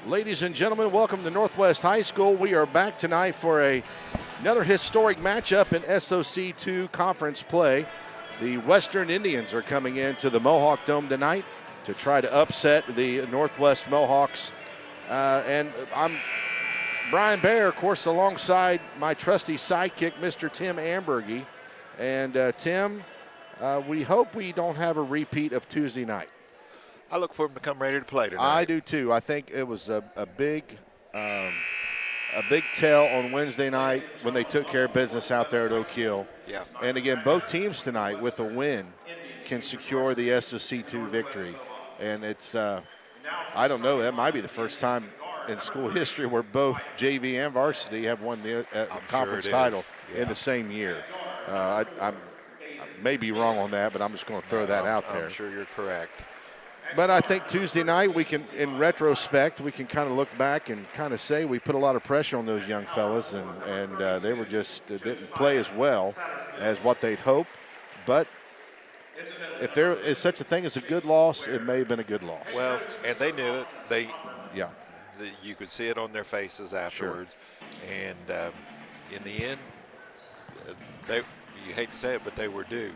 Ladies and gentlemen, welcome to Northwest High School. We are back tonight for another historic matchup in SOC2 conference play. The Western Indians are coming into the Mohawk Dome tonight to try to upset the Northwest Mohawks. And I'm Brian Baer, of course, alongside my trusty sidekick, Mr. Tim Ambergy. And Tim, we hope we don't have a repeat of Tuesday night. I look for them to come ready to play tonight. I do too. I think it was a big tell on Wednesday night when they took care of business out there at Oak Hill. Yeah. And again, both teams tonight with a win can secure the SOC2 victory. And it's, I don't know, that might be the first time in school history where both JV and varsity have won the conference title in the same year. I may be wrong on that, but I'm just going to throw that out there. I'm sure you're correct. But I think Tuesday night we can, in retrospect, we can kind of look back and kind of say we put a lot of pressure on those young fellas, and they were just didn't play as well as what they'd hoped. But if there is such a thing as a good loss, it may have been a good loss. Well, and they knew it. You could see it on their faces afterwards. Sure. And in the end, you hate to say it, but they were due.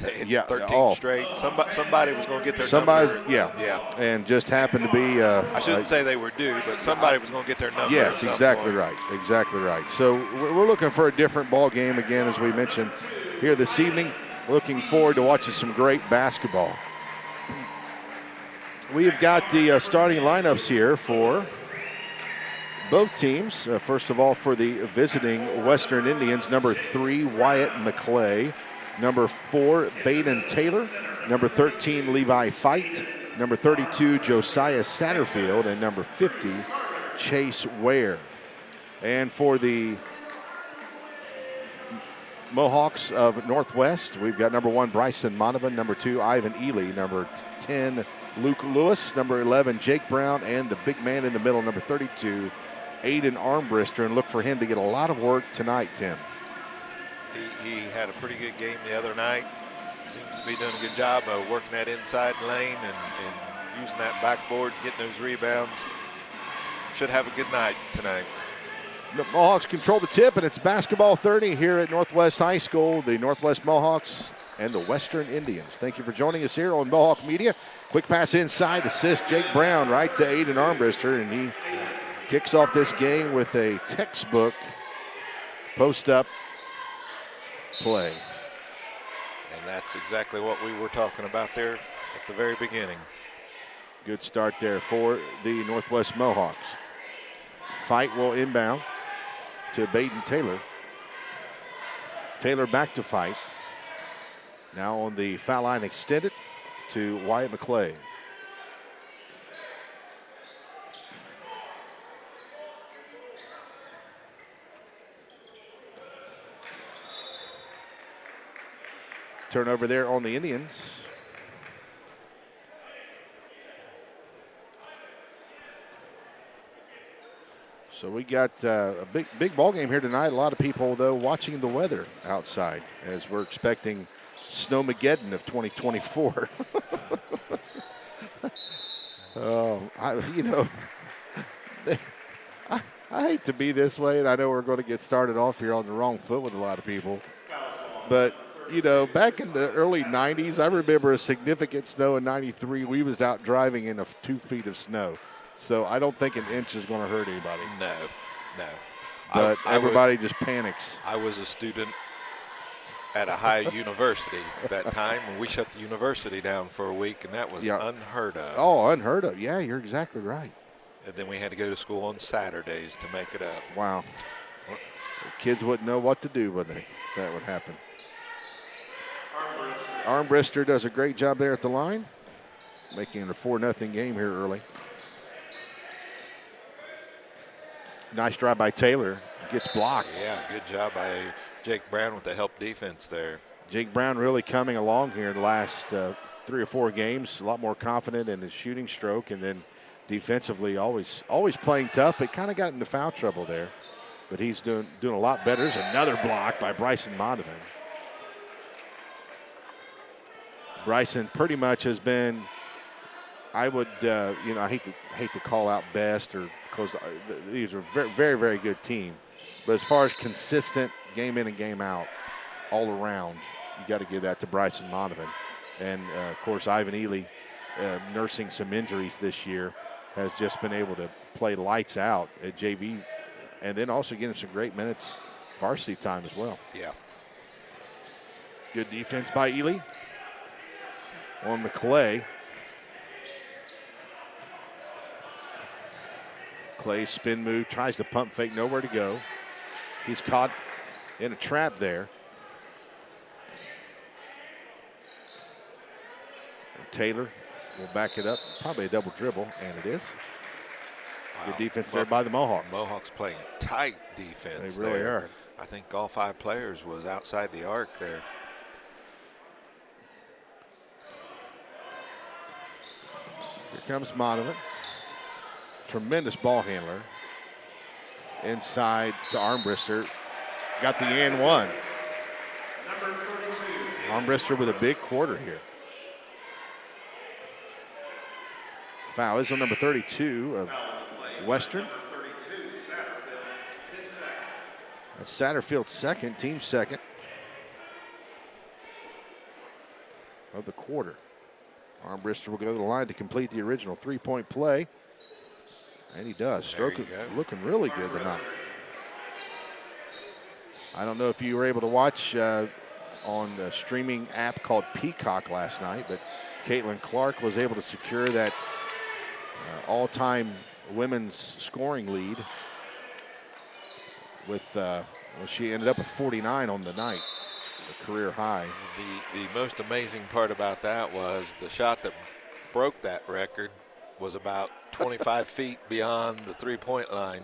They had 13 straight. Somebody was going to get their number. Yeah. And just happened to be. I shouldn't say they were due, but somebody was going to get their number. Yes, exactly right. Exactly right. So we're looking for a different ball game again, as we mentioned here this evening. Looking forward to watching some great basketball. We have got the starting lineups here for both teams. First of all, for the visiting Western Indians, number 3, Wyatt McClay. Number 4, Baden Taylor. Number 13, Levi Fight. Number 32, Josiah Satterfield. And number 50, Chase Ware. And for the Mohawks of Northwest, we've got number 1, Bryson Monovan. Number 2, Ivan Ely. Number 10, Luke Lewis. Number 11, Jake Brown. And the big man in the middle, number 32, Aiden Armbrister. And look for him to get a lot of work tonight, Tim. He had a pretty good game the other night. Seems to be doing a good job of working that inside lane and using that backboard, getting those rebounds. Should have a good night tonight. The Mohawks control the tip, and it's basketball 30 here at Northwest High School. The Northwest Mohawks and the Western Indians. Thank you for joining us here on Mohawk Media. Quick pass inside, assist Jake Brown right to Aiden Armbrister, and he kicks off this game with a textbook post-up play. And that's exactly what we were talking about there at the very beginning. Good start there for the Northwest Mohawks. Fight will inbound to Baden Taylor. Taylor back to Fight. Now on the foul line extended to Wyatt McClay. Turnover there on the Indians. So we got a big ball game here tonight. A lot of people, though, watching the weather outside as we're expecting Snowmageddon of 2024. I hate to be this way, and I know we're going to get started off here on the wrong foot with a lot of people. But back in the early 90s, I remember a significant snow in 93. We was out driving in 2 feet of snow. So I don't think an inch is going to hurt anybody. No. But everybody just panics. I was a student at a high university at that time, and we shut the university down for a week, and that was unheard of. Oh, unheard of. Yeah, you're exactly right. And then we had to go to school on Saturdays to make it up. Wow. The kids wouldn't know what to do, would they, if that would happen. Armbrister does a great job there at the line, making it a 4-0 game here early. Nice drive by Taylor. Gets blocked. Yeah, good job by Jake Brown with the help defense there. Jake Brown really coming along here in the last 3 or 4 games. A lot more confident in his shooting stroke, and then defensively always playing tough, but kind of got into foul trouble there. But he's doing a lot better. There's another block by Bryson Monovan. Bryson pretty much has been, I would, you know, I hate to call out best or because these are very, very, very good team. But as far as consistent game in and game out, all around, you got to give that to Bryson Monovan. And, of course, Ivan Ely, nursing some injuries this year, has just been able to play lights out at JV and then also getting some great minutes varsity time as well. Yeah. Good defense by Ely on McClay. Clay spin move, tries to pump fake, nowhere to go. He's caught in a trap there. And Taylor will back it up, probably a double dribble, and it is. Wow. Good defense there by the Mohawks. Mohawks playing tight defense. They really are. I think all 5 players was outside the arc there. Here comes Monovan. Tremendous ball handler. Inside to Armbrister. Got the and one. Armbrister with a big quarter here. Foul is on number 32 of Western. That's Satterfield's second, team second of the quarter. Armbrister will go to the line to complete the original 3-point play. And he does. Stroke looking really good tonight. I don't know if you were able to watch on the streaming app called Peacock last night, but Caitlin Clark was able to secure that all-time women's scoring lead with, well, she ended up with 49 on the night, a career high. The most amazing part about that was the shot that broke that record was about 25 feet beyond the 3-point line.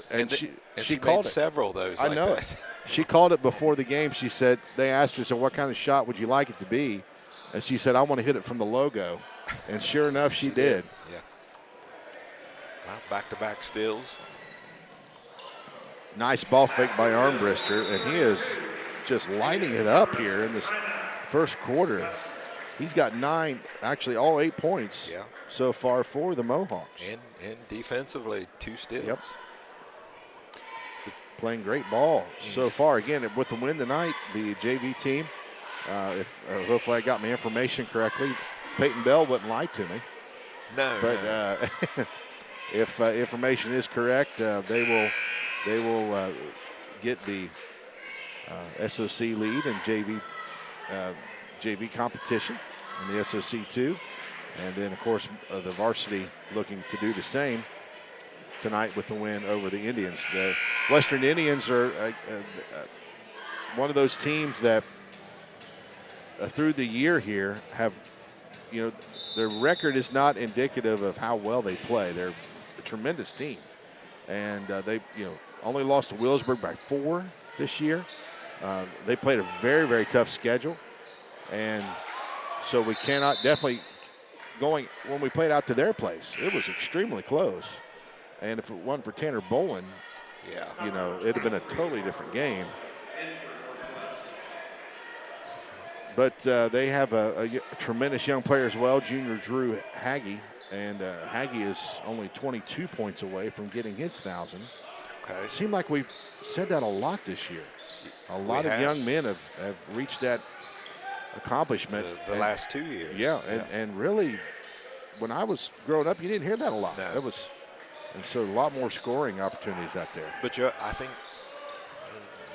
And she called called it. Several of those. I know it. She called it before the game. She said, they asked her, so what kind of shot would you like it to be? And she said, I want to hit it from the logo. And sure enough, she did. Yeah. Well, back-to-back steals. Nice ball fake by Armbrister, and he is just lighting it up here in this first quarter. He's got 9, actually all 8 points so far for the Mohawks. And defensively, 2 steals. Yep. Playing great ball so far. Again, with the win tonight, the JV team, hopefully I got my information correctly, Peyton Bell wouldn't lie to me. No. But if information is correct, they will get the SOC lead in JV competition in the SOC 2. And then, of course, the varsity looking to do the same tonight with the win over the Indians. The Western Indians are one of those teams that through the year here have, you know, their record is not indicative of how well they play. They're a tremendous team. And they, you know, only lost to Williamsburg by 4 this year. They played a very, very tough schedule. And so we cannot definitely when we played out to their place, it was extremely close. And if it wasn't for Tanner Bolin, you know, it'd have been a totally different game. But they have a tremendous young player as well, junior Drew Haggie. And Haggie is only 22 points away from getting his 1,000. Okay. It seemed like we've said that a lot this year. A lot of young men have reached that accomplishment. The last 2 years. Yeah, and really, when I was growing up, you didn't hear that a lot. No. And so a lot more scoring opportunities out there. But I think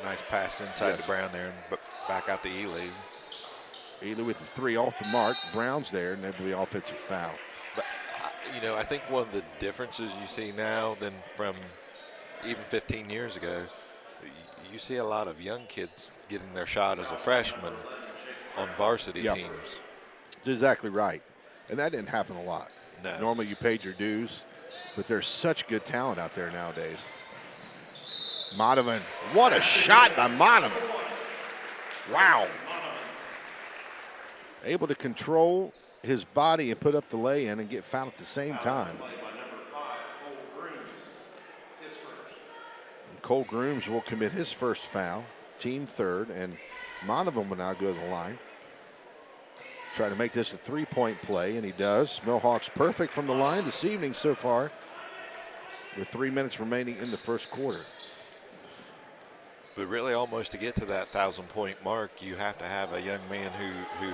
nice pass inside to Brown there and back out to Ely. Ely with the 3 off the mark. Brown's there, and that'll be offensive foul. But, you know, I think one of the differences you see now than from even 15 years ago, you see a lot of young kids getting their shot as a freshman on varsity teams. That's exactly right. And that didn't happen a lot. No. Normally you paid your dues, but there's such good talent out there nowadays. Monovan, what a shot by Monovan. Wow. Able to control his body and put up the lay-in and get fouled at the same time. And Cole Grooms will commit his first foul, team third, and Monovan will now go to the line. try to make this a three-point play, and he does. Mohawks perfect from the line this evening so far with 3 minutes remaining in the first quarter. But really, almost to get to that 1,000-point mark, you have to have a young man who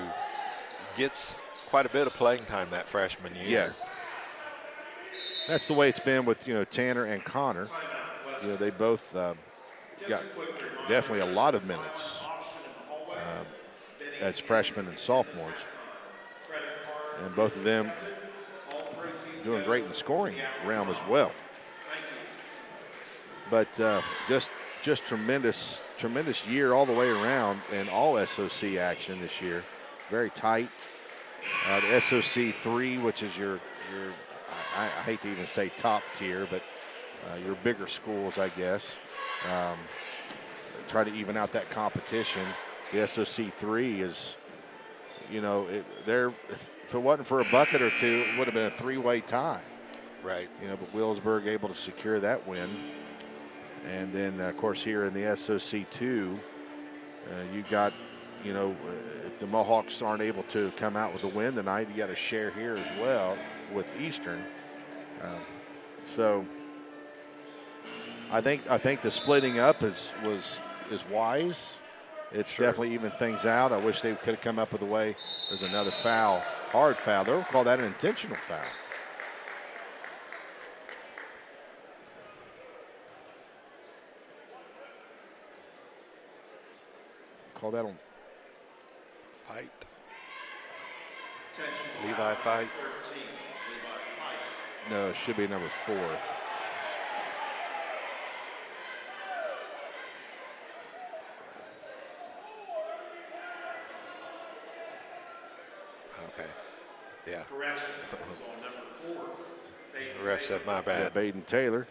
gets quite a bit of playing time that freshman year. Yeah. That's the way it's been with, Tanner and Connor. They both got definitely a lot of minutes as freshmen and sophomores. And both of them doing great in the scoring realm as well. But just tremendous year all the way around and all SOC action this year. Very tight. The SOC 3, which is your I hate to even say top tier, but your bigger schools, I guess. Try to even out that competition. The SOC 3 is, if it wasn't for a bucket or two, it would have been a three-way tie. Right. But Williamsburg able to secure that win. And then, of course, here in the SOC 2, you've got, if the Mohawks aren't able to come out with a win tonight, you got a share here as well with Eastern. So I think the splitting up is wise. It's definitely even things out. I wish they could have come up with a way. There's another foul, hard foul. They'll call that an intentional foul. Call that on fight. Levi fight. No, it should be number 4. Okay. Yeah. Correction. Was on number 4. The ref said my bad. Yeah, Baden Taylor.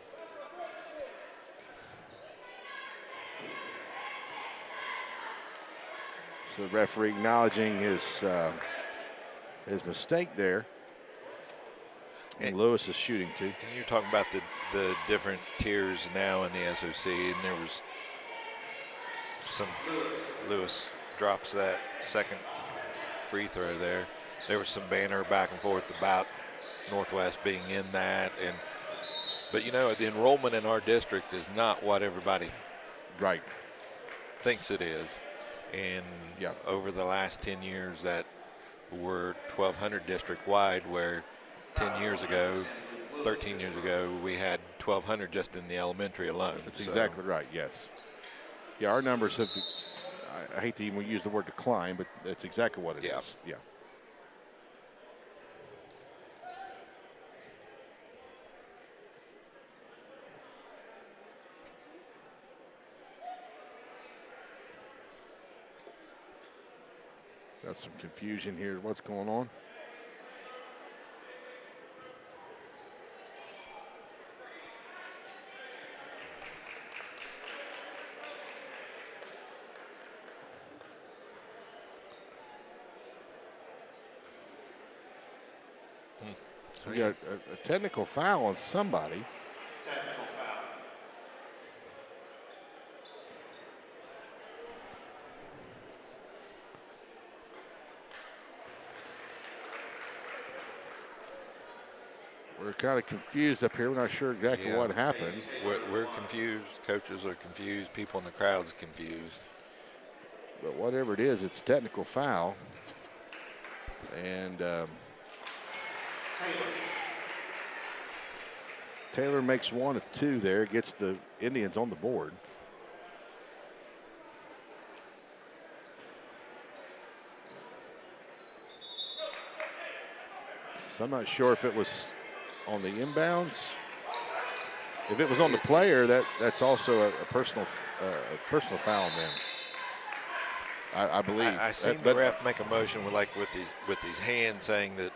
So the referee acknowledging his mistake there. And Lewis is shooting too. And you're talking about the different tiers now in the SOC, and there was some Lewis drops that second free throw there. There was some banner back and forth about Northwest being in that, but the enrollment in our district is not what everybody thinks it is. And over the last 10 years that we're 1,200 district wide, where 10 years ago, 13 years ago, we had 1,200 just in the elementary alone. That's exactly right, yes. Yeah, our numbers have, I hate to even use the word decline, but that's exactly what it is. Yeah. Got some confusion here. What's going on? We got a technical foul on somebody. Technical foul. We're kind of confused up here. We're not sure exactly what happened. We're confused. Coaches are confused. People in the crowd's confused. But whatever it is, it's a technical foul. And Taylor makes one of two there, gets the Indians on the board. So I'm not sure if it was on the inbounds. If it was on the player, that's also a personal foul on them. I believe. I seen the ref make a motion with his hand, saying that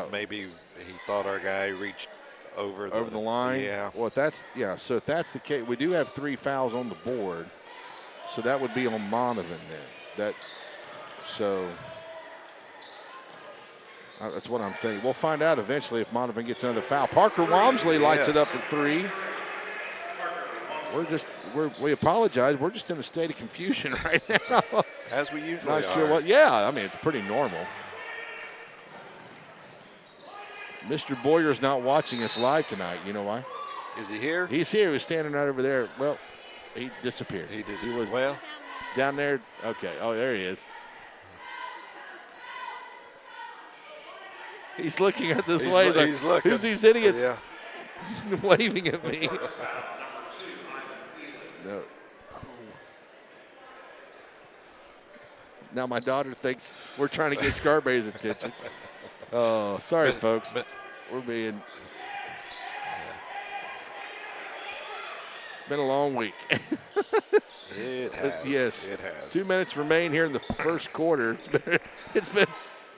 maybe he thought our guy reached over the line. Yeah. Well, so if that's the case, we do have 3 fouls on the board, so that would be on Monovan then. That's what I'm thinking. We'll find out eventually if Monovan gets another foul. Parker Walmsley lights it up for 3. We apologize. We're just in a state of confusion right now. As we usually Not are. sure what. Yeah, I mean, it's pretty normal. Mr. Boyer's not watching us live tonight. You know why? Is he here? He's here. He was standing right over there. Well, he disappeared. He was well, down there. Okay. Oh, there he is. He's looking at this way. He's looking. Who's these idiots Yeah. waving at me? No. Now my daughter thinks we're trying to get Scarberry's attention. Oh, sorry, folks. We're being. Been a long week. It has. Yes. It has. 2 minutes remain here in the first quarter. It's been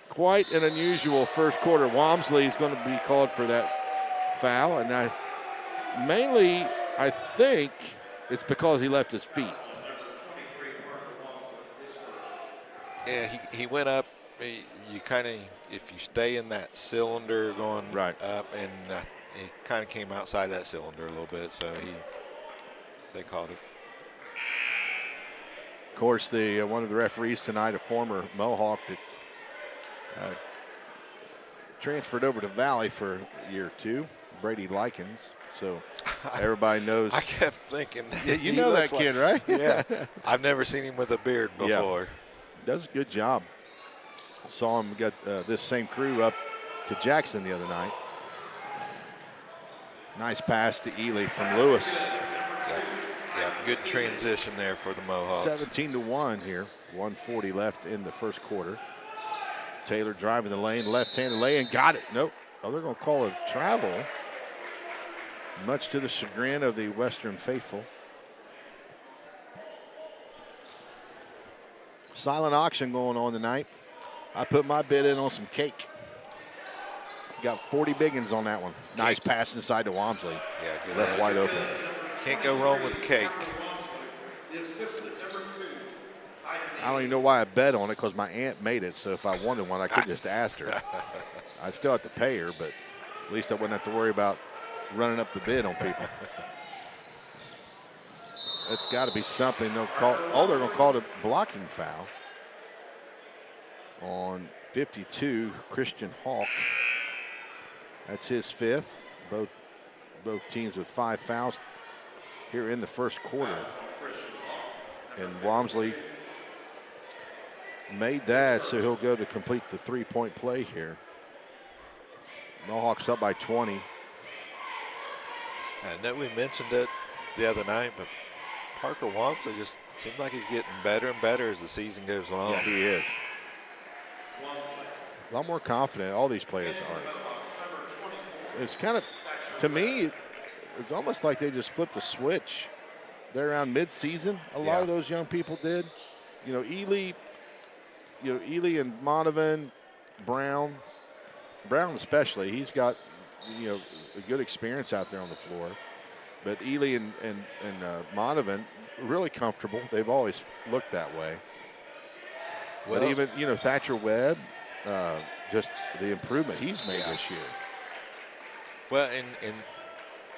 quite an unusual first quarter. Walmsley is going to be called for that foul, and I think it's because he left his feet. Yeah, he went up. You kind of, if you stay in that cylinder going Right. up, and he kind of came outside that cylinder a little bit, so they called it. Of course, one of the referees tonight, a former Mohawk that transferred over to Valley for a year or two, Brady Likens. So everybody knows. I kept thinking. Yeah, you know that kid, right? Yeah. I've never seen him with a beard before. Yeah. Does a good job. Saw him get this same crew up to Jackson the other night. Nice pass to Ely from Lewis. Yeah, good transition there for the Mohawks. 17-1 here. 1:40 left in the first quarter. Taylor driving the lane, left-handed lay, and got it. Nope. Oh, they're going to call it travel, much to the chagrin of the Western faithful. Silent auction going on tonight. I put my bid in on some cake. Got 40 biggins on that one. Nice pass inside to Walmsley. Yeah, good. Left wide open. Can't go wrong with cake. I don't even know why I bet on it, because my aunt made it. So if I wanted one, I could just ask her. I'd still have to pay her, but at least I wouldn't have to worry about running up the bid on people. It's got to be something they'll call. Oh, they're going to call it a blocking foul on 52, Christian Hawk. That's his fifth. Both teams with 5 fouls here in the first quarter. And Walmsley made that, so he'll go to complete the three-point play here. Mohawks up by 20. I know we mentioned it the other night, but Parker Walmsley just seems like he's getting better and better as the season goes along. Yeah, he is. A lot more confident. All these players are. It's kind of, to me, it's almost like they just flipped a switch. They're around mid-season. A lot of those young people did. You know, Ely and Monovan, Brown especially. He's got, a good experience out there on the floor. But Ely and Monovan, really comfortable. They've always looked that way. Well, but even, Thatcher Webb, just the improvement he's made this year. Well, and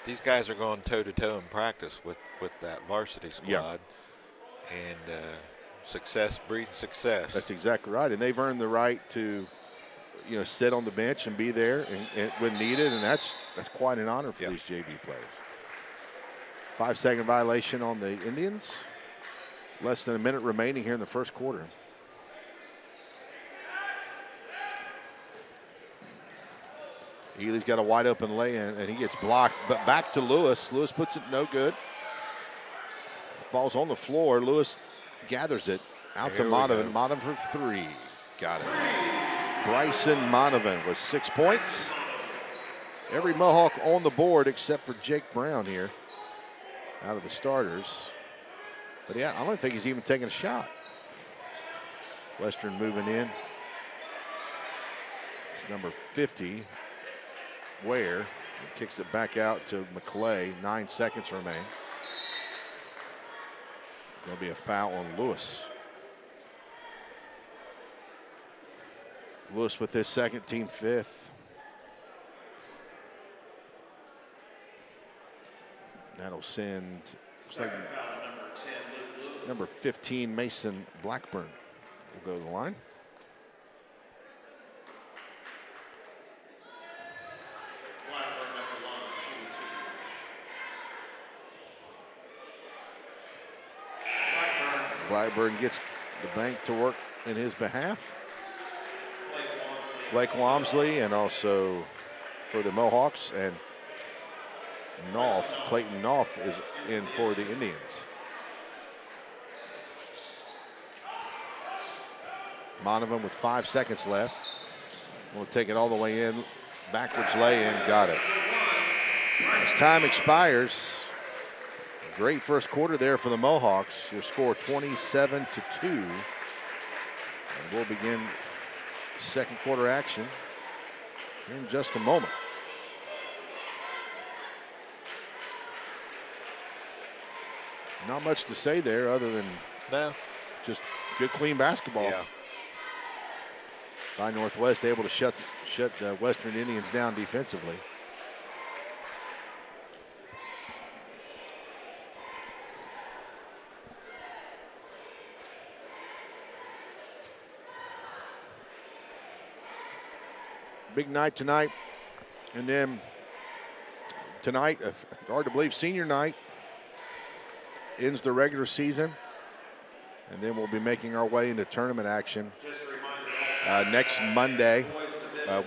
these guys are going toe-to-toe in practice with that varsity squad. Yeah. And success breeds success. That's exactly right. And they've earned the right to, sit on the bench and be there and when needed, and that's quite an honor for these JV players. 5-second violation on the Indians. Less than a minute remaining here in the first quarter. Ely's got a wide open lay-in, and he gets blocked, but back to Lewis. Lewis puts it no good. Ball's on the floor. Lewis gathers it out to Monovan. Monovan for 3. Got it. Bryson Monovan with 6 points. Every Mohawk on the board except for Jake Brown here out of the starters. But yeah, I don't think he's even taking a shot. Western moving in. It's number 50. Ware kicks it back out to McClay. 9 seconds remain. There'll be a foul on Lewis. Lewis with his second, team 5th. That'll send number 15, Mason Blackburn. Will go to the line. Blackburn gets the bank to work in his behalf. Blake Walmsley, and also for the Mohawks, and Clayton Knopf is in for the Indians. Monovan with 5 seconds left. We'll take it all the way in. Backwards lay in, got it. As time expires, great first quarter there for the Mohawks. Your score 27-2. And we'll begin second quarter action in just a moment. Not much to say there other than just good, clean basketball. Yeah. By Northwest, able to shut the Western Indians down defensively. Big night tonight. And then tonight, hard to believe, senior night ends the regular season. And then we'll be making our way into tournament action. Next Monday,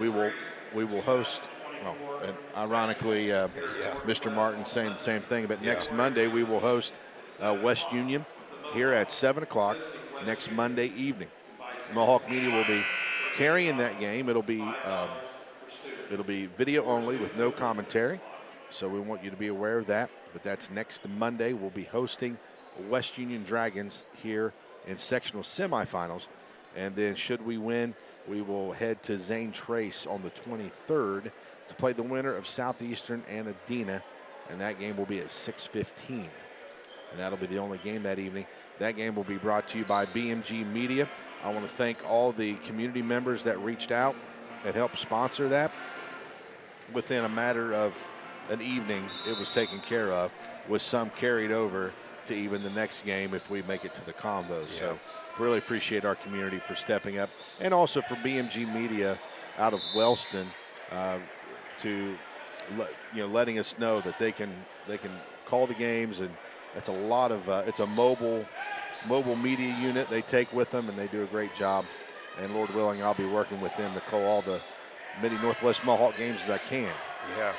we will host. Well, and ironically, Mr. Martin saying the same thing. But next Monday, we will host West Union here at 7 o'clock next Monday evening. Mohawk Media will be carrying that game. It'll be video only with no commentary. So we want you to be aware of that. But that's next Monday. We'll be hosting West Union Dragons here in sectional semifinals. And then should we win, we will head to Zane Trace on the 23rd to play the winner of Southeastern and Adena. And that game will be at 6:15. And that'll be the only game that evening. That game will be brought to you by BMG Media. I want to thank all the community members that reached out and helped sponsor that. Within a matter of an evening, it was taken care of, with some carried over to even the next game if we make it to the combos. Yeah. So really appreciate our community for stepping up, and also for BMG Media out of Wellston to letting us know that they can call the games, and that's a lot of it's a mobile media unit they take with them, and they do a great job. And Lord willing, I'll be working with them to call all the Midi Northwest Mohawk games as I can. Yeah.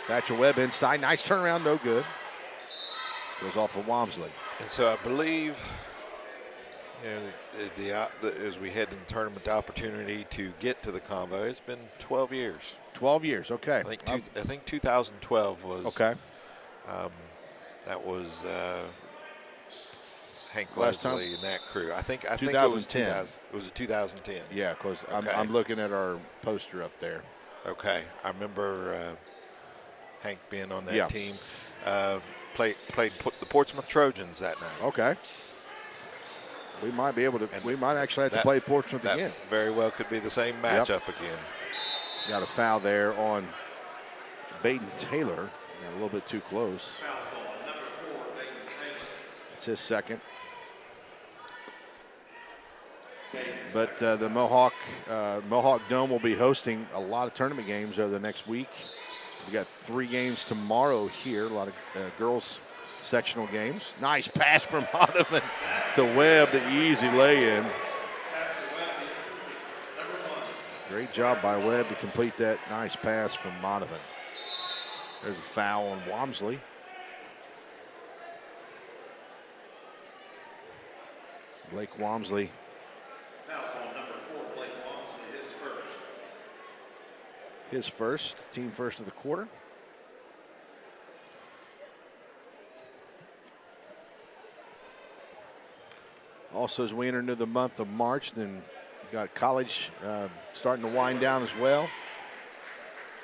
Thatcher Webb inside, nice turnaround, no good. Goes off for Walmsley. And so I believe, as we head in the tournament, the opportunity to get to the combo, it's been 12 years. 12 years, okay. I think 2012 was. Okay. That was Hank Last Leslie time? and that crew. I think it was 2010. It was 2010. Yeah, because Okay. I'm looking at our poster up there. Okay. I remember Hank being on that team. Played the Portsmouth Trojans that night. Okay. We might be able to. We might actually have to play Portsmouth that again. Very well could be the same matchup again. Got a foul there on Baden Taylor. A little bit too close. It's his second. But the Mohawk Dome will be hosting a lot of tournament games over the next week. We got 3 games tomorrow here. A lot of girls sectional games. Nice pass from Monovan to Webb, the easy lay-in. Great job by Webb to complete that nice pass from Monovan. There's a foul on Walmsley. Blake Walmsley. Foul's on number 4, Blake Walmsley, his first. His first, team first of the quarter. Also, as we enter into the month of March, then we've got college starting to wind down as well.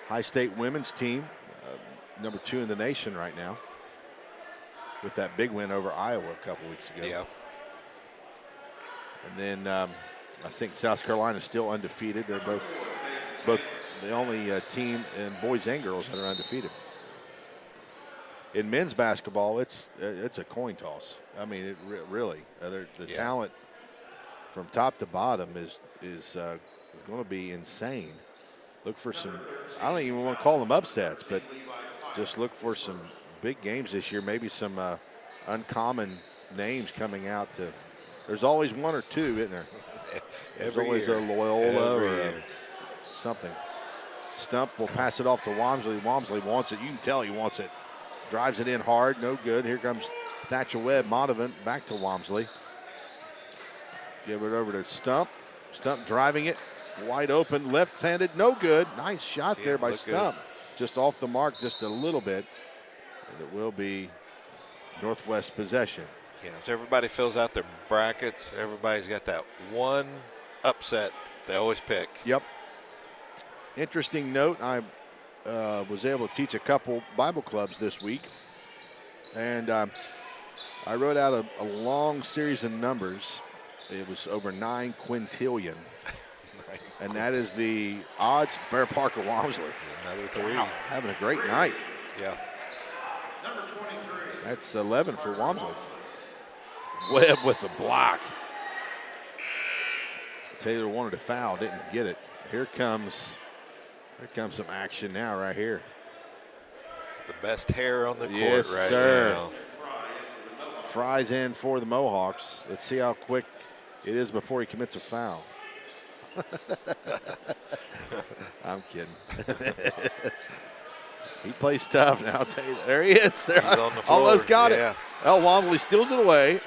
High State women's team, number 2 in the nation right now, with that big win over Iowa a couple weeks ago. Yeah. And then I think South Carolina is still undefeated. They're both the only team in boys and girls that are undefeated. In men's basketball, it's a coin toss. I mean, it really the talent from top to bottom is going to be insane. Look for some. I don't even want to call them upsets, but just look for some big games this year. Maybe some uncommon names coming out to. There's always one or two, isn't there? There's always year. a Loyola Every or year. something. Stump will pass it off to Walmsley. Walmsley wants it. You can tell he wants it. Drives it in hard. No good. Here comes Thatcher Webb. Monovan back to Walmsley. Give it over to Stump. Stump driving it. Wide open. Left-handed. No good. Nice shot there by Stump. Good. Just off the mark just a little bit. And it will be Northwest possession. Yeah, so everybody fills out their brackets. Everybody's got that one upset they always pick. Yep. Interesting note, I was able to teach a couple Bible clubs this week. And I wrote out a long series of numbers. It was over 9 quintillion. And that is the odds. Bear Parker Walmsley. Another 3. Wow, having a great night. Yeah. Number 23. That's 11 for Walmsley. Webb with the block. Taylor wanted a foul, didn't get it. Here comes some action now right here. The best hair on the court Yes, right sir. now. Fries in for the Mohawks. Let's see how quick it is before he commits a foul. I'm kidding. He plays tough now. There he is. There, He's on the floor. almost got Yeah. it. El Wombley steals it away.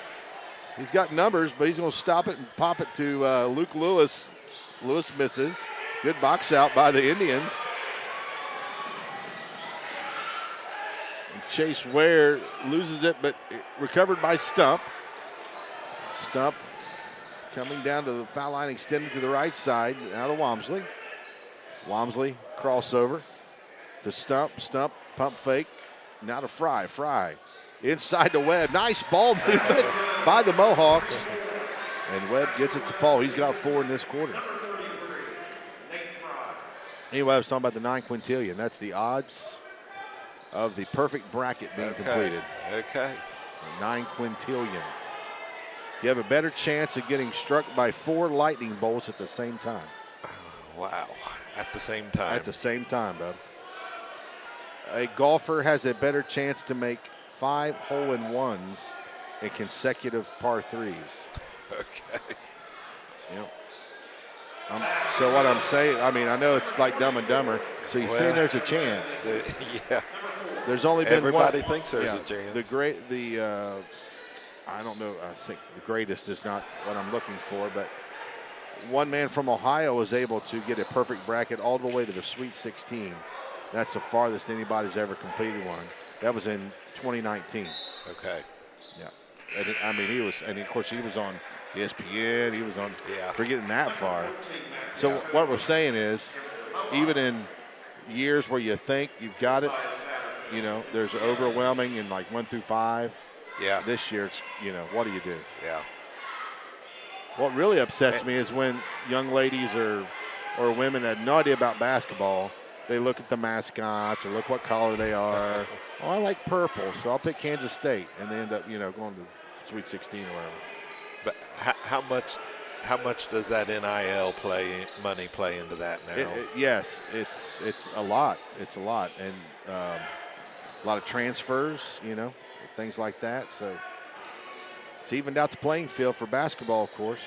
He's got numbers, but he's going to stop it and pop it to Luke Lewis. Lewis misses. Good box out by the Indians. And Chase Ware loses it, but recovered by Stump. Stump coming down to the foul line, extended to the right side, out of Walmsley. Walmsley crossover to Stump. Stump pump fake. Now to Fry. Fry inside the Webb. Nice ball movement by the Mohawks. And Webb gets it to fall. He's got 4 in this quarter. Anyway, I was talking about the 9 quintillion. That's the odds of the perfect bracket being completed. Okay. 9 quintillion. You have a better chance of getting struck by 4 lightning bolts at the same time. Wow. At the same time. At the same time, bub. A golfer has a better chance to make 5 hole-in-ones in consecutive par 3s. Okay. Yep. So what I'm saying, I mean, I know it's like Dumb and Dumber. So you're saying there's a chance. Yeah. There's only been Everybody one. thinks there's a chance. I don't know. I think the greatest is not what I'm looking for, but one man from Ohio was able to get a perfect bracket all the way to the Sweet 16. That's the farthest anybody's ever completed one. That was in 2019. Okay. Yeah. And I mean, he was, and of course, he was on ESPN. He was on. Yeah. For getting that far. So what we're saying is, even in years where you think you've got it, you know, there's overwhelming in like 1 through 5. Yeah. This year, it's, you know, what do you do? Yeah. What really upsets me is when young ladies or women that have no idea about basketball, they look at the mascots or look what color they are. Oh, I like purple, so I'll pick Kansas State, and they end up, you know, going to Sweet 16 or whatever. But how much does that NIL money play into that now? Yes, it's a lot. It's a lot, and a lot of transfers, you know, things like that. So it's evened out the playing field for basketball, of course,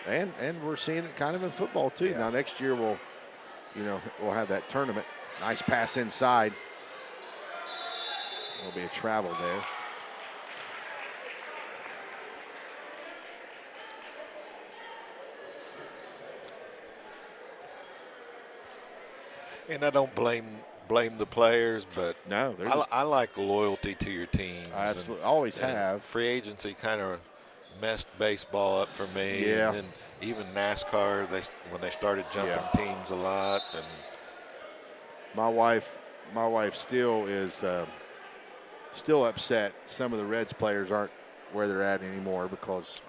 and we're seeing it kind of in football too. Yeah. Now next year we'll have that tournament. Nice pass inside. There'll be a travel there. And I don't blame the players, but No, I like loyalty to your team. I absolutely always have. Free agency kind of messed baseball up for me. Yeah. And then even NASCAR, when they started jumping teams a lot. And My wife still is still upset. Some of the Reds players aren't where they're at anymore because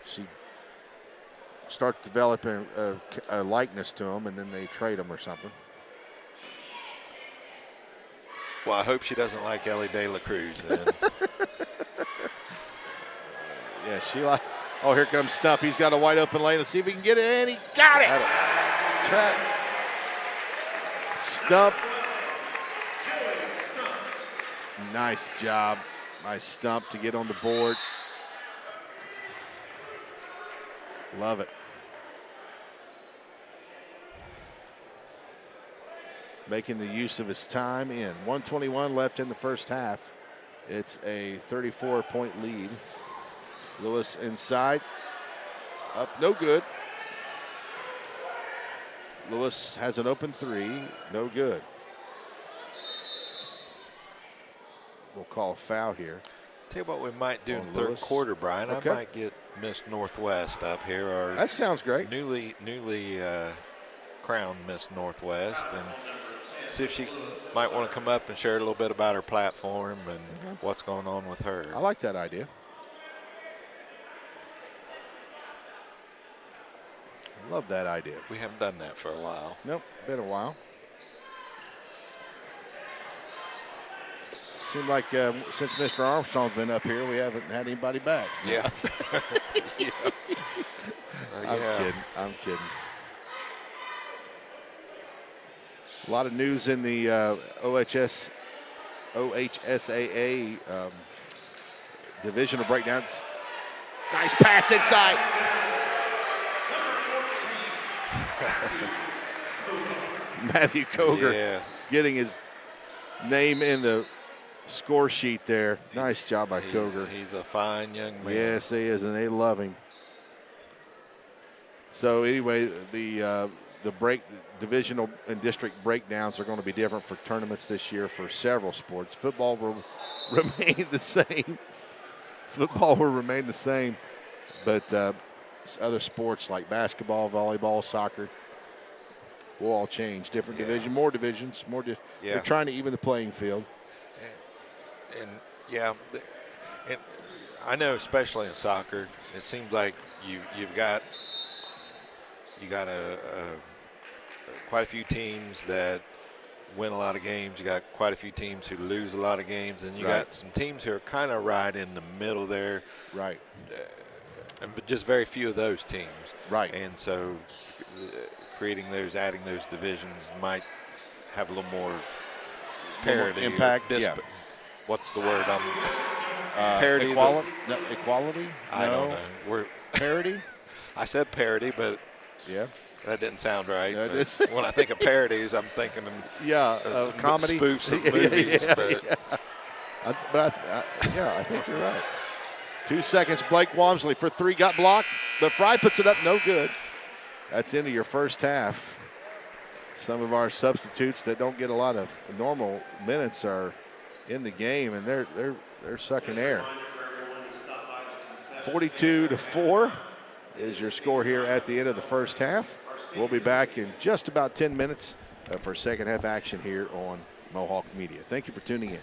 she starts developing a likeness to them, and then they trade them or something. well, I hope she doesn't like Ellie De La Cruz then. Yeah, she like. Oh, here comes Stump. He's got a wide open lane. Let's see if he can get it in. He got it. Trap. Stump. Nice job by Stump to get on the board. Love it. Making the use of his time in. 1:21 left in the first half. It's a 34-point lead. Lewis inside. Up, no good. Lewis has an open three. No good. We'll call a foul here. Tell you what we might do in On third Lewis. quarter, Brian. Okay. I might get Miss Northwest up here, or That sounds great. newly crowned Miss Northwest, and see if she might want to come up and share a little bit about her platform and what's going on with her. I like that idea. Love that idea. We haven't done that for a while. Nope, been a while. Seemed like since Mr. Armstrong's been up here, we haven't had anybody back. Yeah. Yeah. I'm kidding. A lot of news in the OHSAA divisional breakdowns. Nice pass inside. Matthew Koger getting his name in the score sheet there. Nice job by Koger. He's a fine young man. Yes, he is, and they love him. So anyway, the divisional and district breakdowns are going to be different for tournaments this year for several sports. Football will remain the same. Football will remain the same, but other sports like basketball, volleyball, soccer will all change. Different division, more divisions, more. They're trying to even the playing field. And I know, especially in soccer, it seems like you've got quite a few teams that win a lot of games. You got quite a few teams who lose a lot of games, and you got some teams who are kind of right in the middle there. Right. But just very few of those teams. Right. And so adding those divisions might have a little more parity. Impact. What's the word? Parity. Equality? I don't know. We're parity? I said parity, but that didn't sound right. When I think of parodies, I'm thinking of comedy, spoofs of movies. I think you're right. 2 seconds. Blake Walmsley for three, got blocked, but Fry puts it up, no good. That's into your first half. Some of our substitutes that don't get a lot of normal minutes are in the game, and they're sucking air. 42-4 is your score here at the end of the first half. We'll be back in just about 10 minutes for second half action here on Mohawk Media. Thank you for tuning in.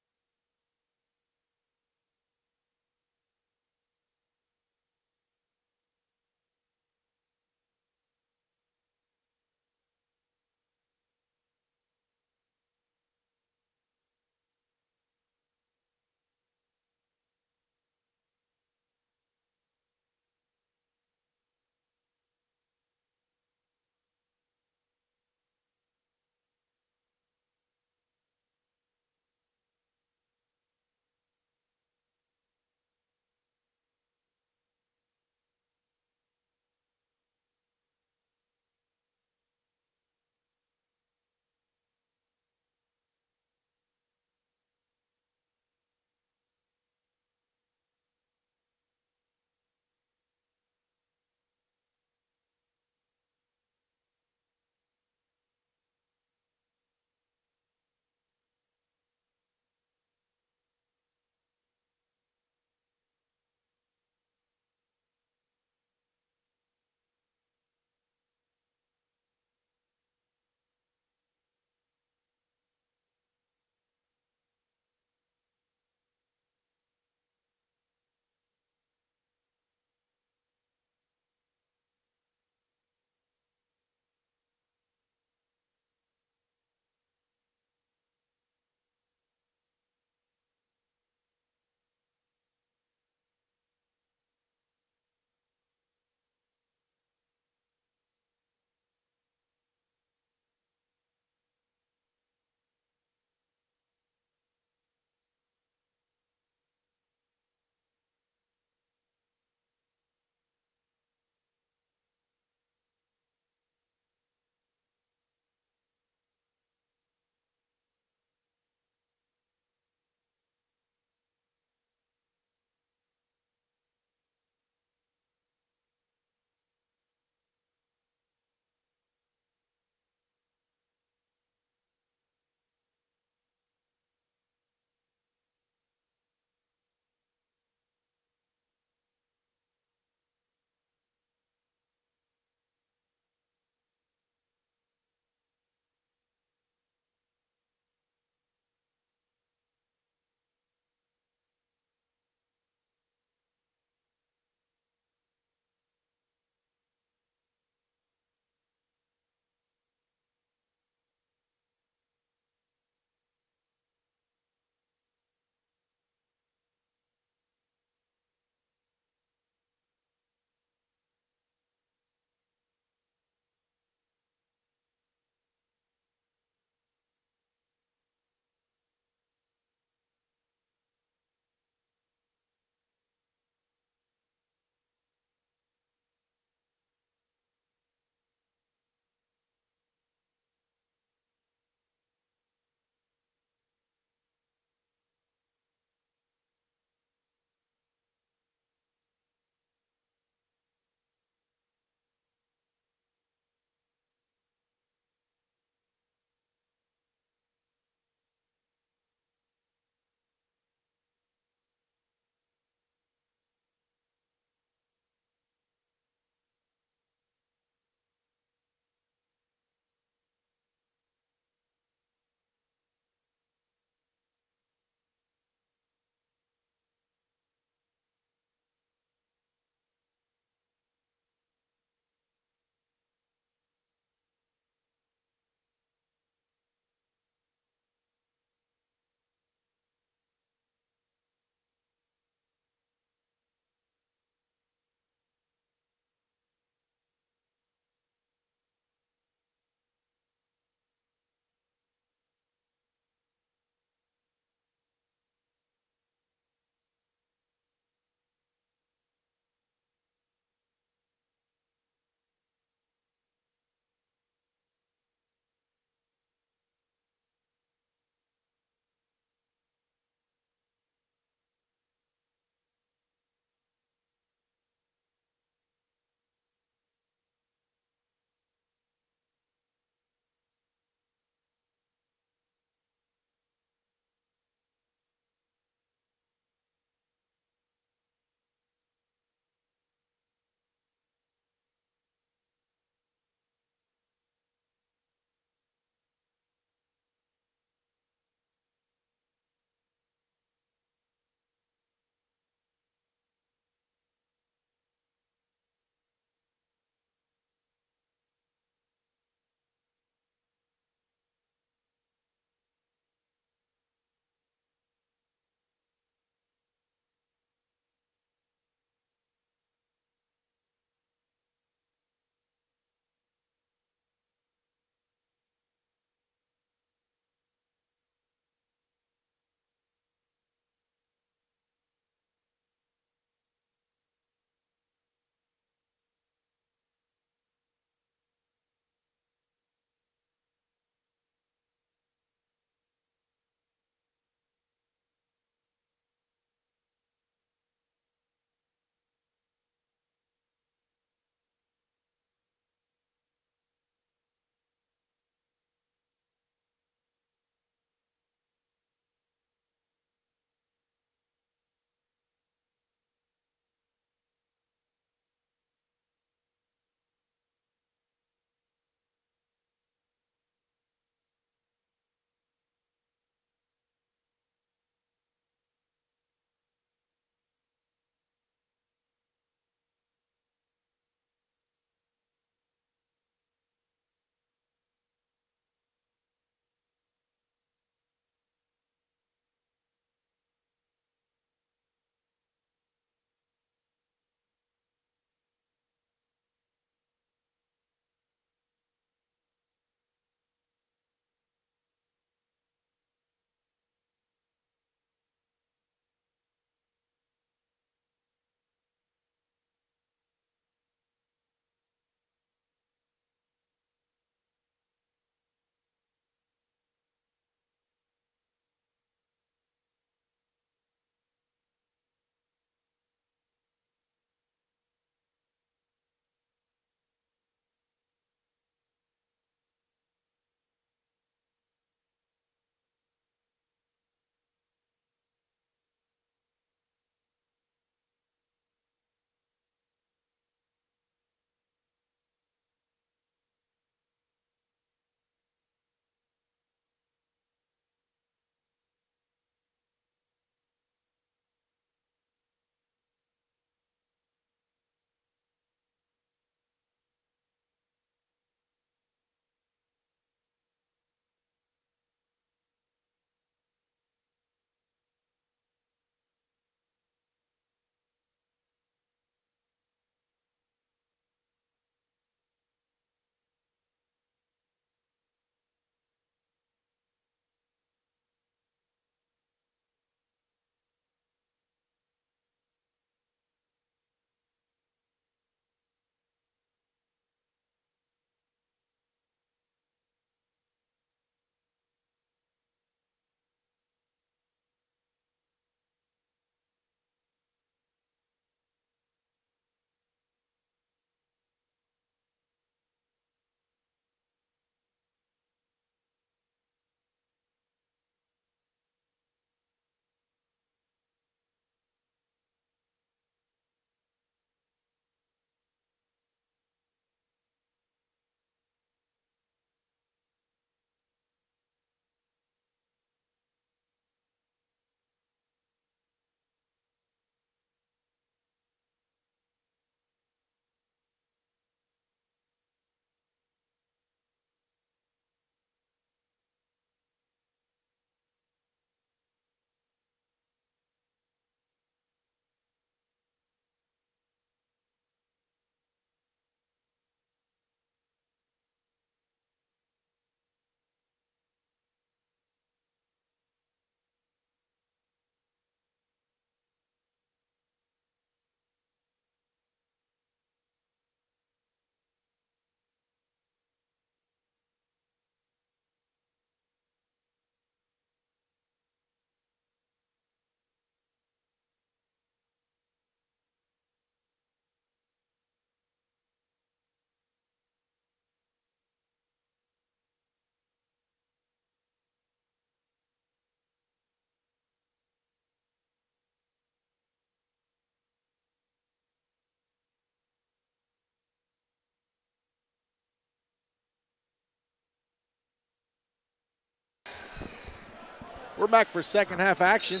We're back for second half action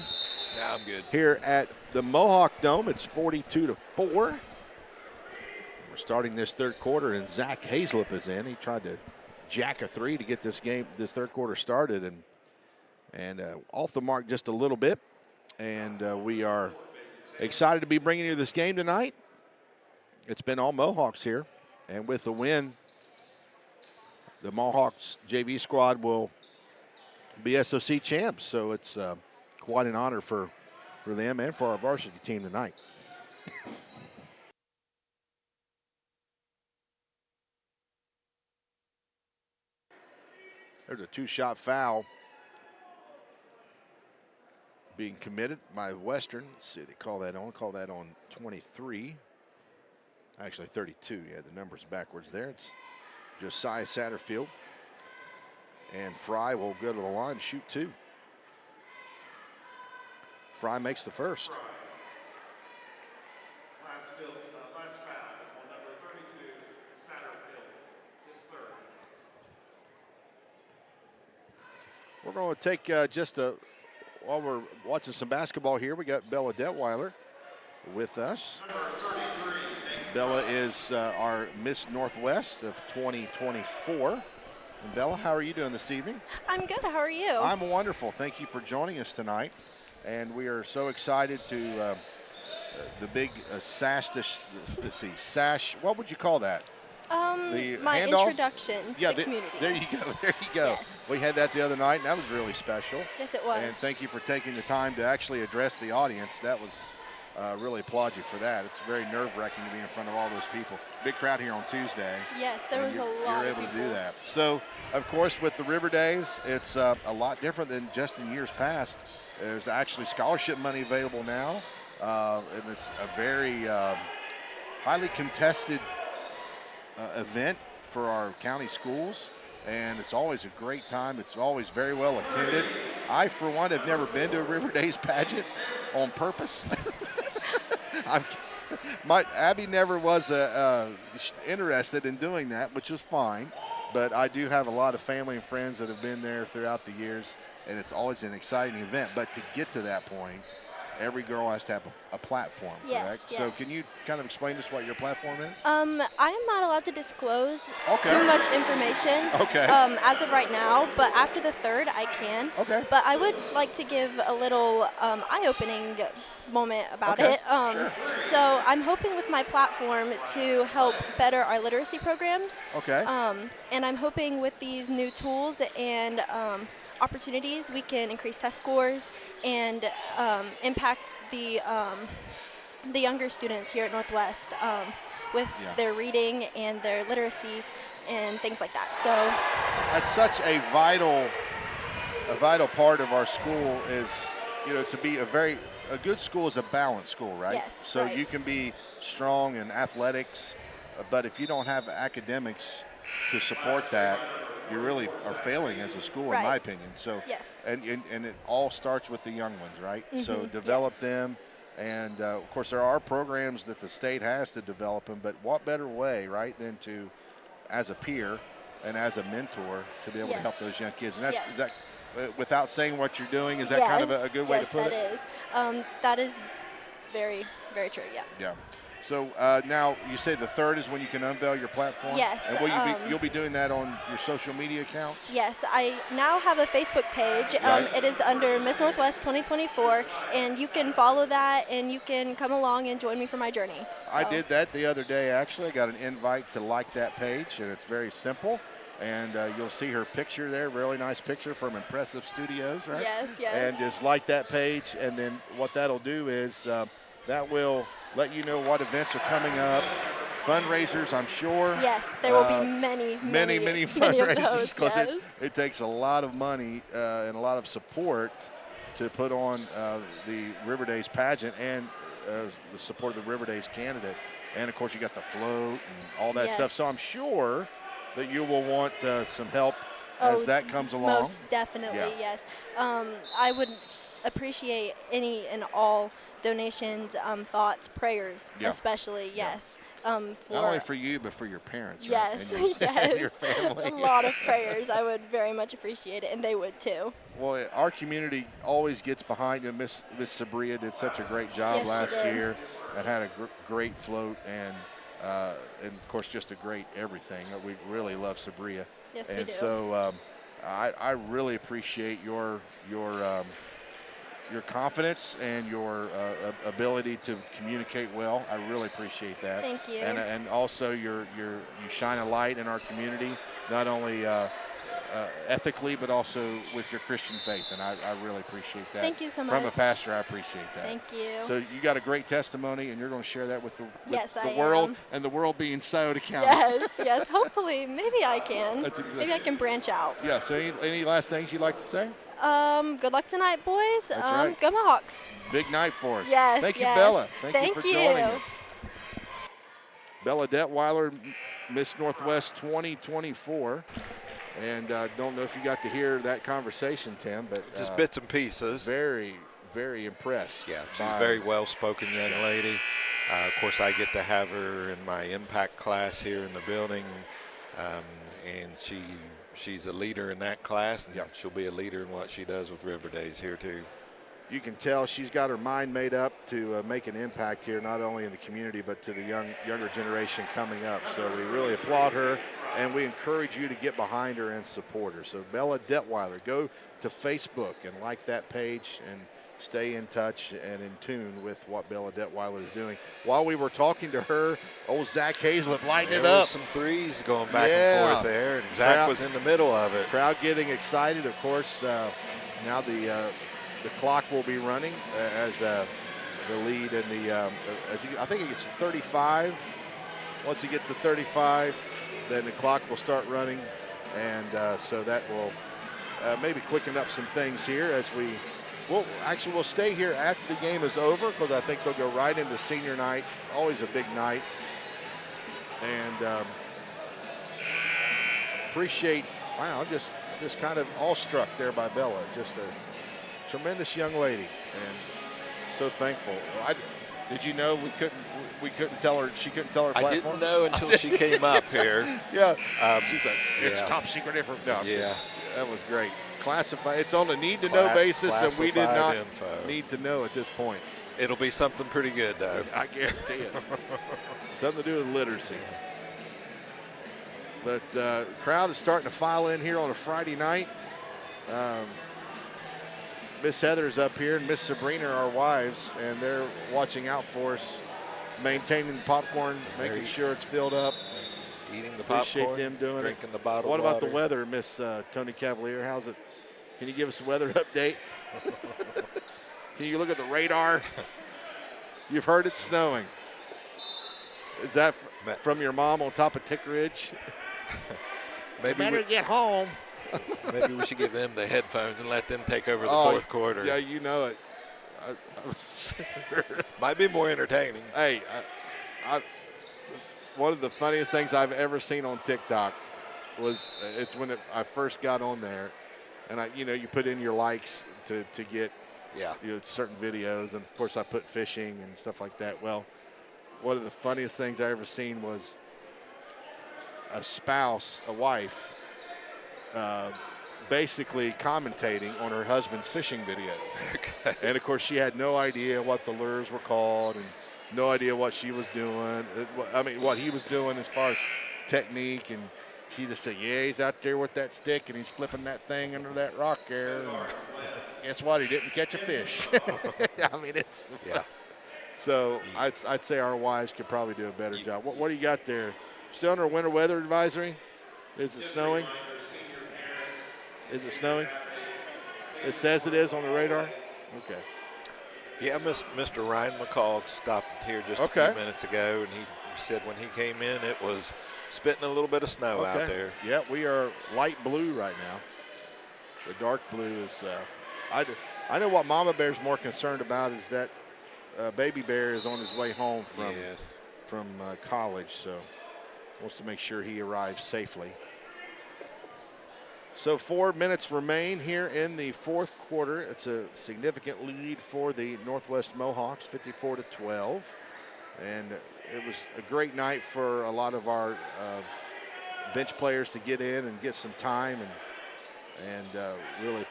Now I'm good. here at the Mohawk Dome. It's 42-4. We're starting this third quarter, and Zach Hazlip is in. He tried to jack a three to get this third quarter started, and off the mark just a little bit. And we are excited to be bringing you this game tonight. It's been all Mohawks here, and with the win, the Mohawks JV squad will be SOC champs. So it's quite an honor for them and for our varsity team tonight. There's a two-shot foul being committed by Western. Let's see, they call that on 23. Actually 32, yeah, the number's backwards there. It's Josiah Satterfield. And Fry will go to the line and shoot two. Fry makes the first. Last foul is on number 32, Satterfield, his third. We're going to take while we're watching some basketball here, we got Bella Detweiler with us. Bella is our Miss Northwest of 2024. And Bella, how are you doing this evening? I'm good. How are you? I'm wonderful. Thank you for joining us tonight. And we are so excited to the big sash, what would you call that? My handoff? introduction to the community. There you go. Yes. We had that the other night, and that was really special. Yes, it was. And thank you for taking the time to actually address the audience. That was really applaud you for that. It's very nerve-wracking to be in front of all those people. Big crowd here on Tuesday. Yes, there was a lot You're of able to people. do that. So, of course, with the River Days, it's a lot different than just in years past. There's actually scholarship money available now, and it's a very highly contested event for our county schools, and it's always a great time. It's always very well attended. I, for one, have never been to a River Days pageant on purpose. Abby never was interested in doing that, which was fine, but I do have a lot of family and friends that have been there throughout the years, and it's always an exciting event. But to get to that point, every girl has to have a platform, Yes, correct? yes. So can you kind of explain to us what your platform is? I am not allowed to disclose Okay. too much information Okay. as of right now, but after the third, I can. Okay. But I would like to give a little eye-opening moment about Okay, it. sure. So I'm hoping with my platform to help better our literacy programs. Okay. And I'm hoping with these new tools and opportunities, we can increase test scores and impact the younger students here at Northwest with their reading and their literacy and things like that. So That's such a vital part of our school is, to be a good school is a balanced school, right? Yes, So right. you can be strong in athletics, but if you don't have academics to support that, you really are failing as a school, in my Right. opinion. So, Yes. and it all starts with the young ones, right? So develop yes. them, and of course there are programs that the state has to develop them. But what better way, right, than to, as a peer and as a mentor, to be able to help Yes. those young kids? And that's Yes. is that without saying what you're doing, is that kind of a good way to put it? Yes, that is. That is very, very true, yeah. Yeah. So now you say the third is when you can unveil your platform? Yes, And you'll be doing that on your social media accounts? Yes, I now have a Facebook page. Right. It is under Miss Northwest 2024, and you can follow that, and you can come along and join me for my journey. I So, did that the other day, actually. I got an invite to like that page, and it's very simple. And you'll see her picture there, really nice picture from Impressive Studios, right? Yes, yes. And just like that page, and then what that'll do is that will let you know what events are coming up, fundraisers, I'm sure. Yes, there will be many many of fundraisers those, because yes. it takes a lot of money and a lot of support to put on the River Days pageant and the support of the River Days candidate. And, of course, you got the float and all that stuff. Yes. So I'm sure that you will want some help as that comes along. Most definitely, Yeah. yes. I would appreciate any and all donations, thoughts, prayers, Yeah. especially. Yes. Not only for you, but for your parents. Yes, right? And your, yes. and your family. A lot of prayers. I would very much appreciate it, and they would too. Well, our community always gets behind you. Miss Sabria did such a great job Yes, she last did. year and had a great float and of course just a great everything. We really love Sabria. Yes, and we do. so I really appreciate your confidence and your ability to communicate well. I really appreciate that. Thank you. And also you shine a light in our community, not only ethically, but also with your Christian faith, and I really appreciate that. Thank you so From a much. pastor, I appreciate that. Thank you. So you got a great testimony, and you're going to share that with the Yes, I world, am. and the world being Scioto County. Yes, yes. Hopefully, maybe I can. That's exactly- Maybe I can branch out. Yeah. So any last things you'd like to say? Good luck tonight, boys. That's right. Go Mohawks. Big night for us. Yes, Thank you, yes. Bella. Thank you Thank for you. joining us. Bella Detweiler, Miss Northwest 2024. And don't know if you got to hear that conversation, Tim, but Just bits and pieces. very, very impressed. Yeah, she's by- a very well-spoken young lady. Of course, I get to have her in my impact class here in the building, and she's a leader in that class, and she'll be a leader in what she does with River Days here too. You can tell she's got her mind made up to make an impact here, not only in the community, but to the younger generation coming up. So we really applaud her, and we encourage you to get behind her and support her. So Bella Detweiler, go to Facebook and like that page and stay in touch and in tune with what Bella Detweiler is doing. While we were talking to her, old Zach Hazlett lighting it There up. was some threes going back Yeah. and forth there, and Zach was in the middle of it. Crowd getting excited. Of course, now the clock will be running as the lead in the, I think it gets to 35. Once you get to 35, then the clock will start running. And so that will maybe quicken up some things here as we'll stay here after the game is over, because I think they'll go right into senior night, always a big night. And appreciate, wow, I'm just kind of awestruck there by Bella. Just a tremendous young lady, and so thankful. Did you know we couldn't tell her, she couldn't tell her platform? I didn't know until she came up here. Yeah. She's like, it's yeah. top secret info. No, Yeah. that was great. Classified. It's on a need-to-know basis, and we did not need to know at this point. It'll be something pretty good, though. I guarantee it. Something to do with literacy. But crowd is starting to file in here on a Friday night. Miss Heather's up here, and Miss Sabrina are our wives, and they're watching out for us, maintaining the popcorn, making sure it's filled up. Eating the Appreciate popcorn, them doing drinking it. the bottled What about the water. weather, Miss Tony Cavalier? How's it? Can you give us a weather update? Can you look at the radar? You've heard it's snowing. Is that from your mom on top of Tick Ridge? Maybe Better get home. maybe we should give them the headphones and let them take over the fourth quarter. Yeah, you know it. Might be more entertaining. Hey, one of the funniest things I've ever seen on TikTok was it's when I first got on there, and you put in your likes to get certain videos, and of course I put fishing and stuff like that. Well, one of the funniest things I ever seen was a wife, basically commentating on her husband's fishing videos. Okay. And of course she had no idea what the lures were called and no idea what she was doing. What he was doing as far as technique, and she just said, yeah, he's out there with that stick and he's flipping that thing under that rock there. And guess what? He didn't catch a fish. It's Yeah. So I'd say our wives could probably do a better job. What do you got there? Still under a winter weather advisory? Is it snowing? Is it snowing? It says it is on the radar? Okay. Yeah, Mr. Ryan McCall stopped here just a few minutes ago, and he said when he came in, it was spitting a little bit of snow out there. Yeah, we are light blue right now. The dark blue is I know what Mama Bear's more concerned about is that Baby Bear is on his way home from college, so wants to make sure he arrives safely. So 4 minutes remain here in the fourth quarter. It's a significant lead for the Northwest Mohawks, 54-12. And it was a great night for a lot of our bench players to get in and get some time, and really